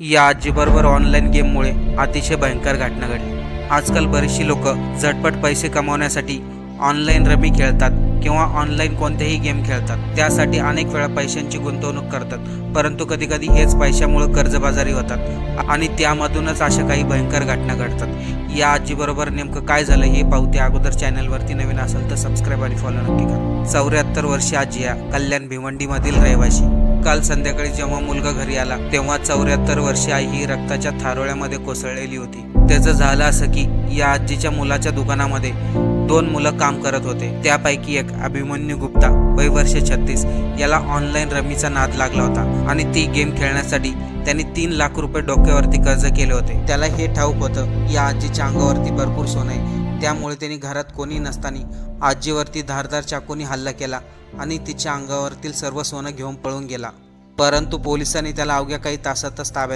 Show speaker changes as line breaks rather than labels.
या आजीबरोबर ऑनलाईन गेममुळे अतिशय भयंकर घटना घडली। आजकाल बरीचशी लोक झटपट पैसे कमावण्यासाठी ऑनलाईन रमी खेळतात किंवा ऑनलाईन कोणतेही गेम खेळतात। त्यासाठी अनेक वेळा पैशांची गुंतवणूक करतात, परंतु कधी कधी हेच पैशामुळे कर्जबाजारी होतात आणि त्यामधूनच अशा काही भयंकर घटना घडतात। या आजीबरोबर नेमकं काय झालं हे पाहू त्या अगोदर चॅनलवरती नवीन असेल तर सबस्क्राईब आणि फॉलो नक्की करा। 74 वर्षीय आजी या कल्याण भिवंडीमधील रहिवासी। काल संध्याकाळी जेव्हा मुलगा घरी आला तेव्हा 74 वर्षीय आई ही रक्ताच्या थारोळ्यामध्ये कोसळलेली होती। त्याचं झालं असं की या आजीच्या मुलाच्या दुकानामध्ये 2 मुलं काम करत होते। त्यापैकी एक अभिमन्यू गुप्ता वय वर्ष 36 याला ऑनलाईन रमीचा नाद लागला होता आणि ती गेम खेळण्यासाठी त्यांनी 3 लाख रुपये डोक्यावरती कर्ज केले होते। त्याला हे ठाऊक होतं या आजीच्या अंगावरती भरपूर सोनं आहे, त्यामुळे त्यांनी घरात कोणी नसताना आजीवरती धारदार चाकूने हल्ला केला आणि तिच्या अंगावरील सर्व सोनं घेऊन पळून गेला। परंतु पोलिसांनी त्याला अवघ्या काही तासातच ताब्यात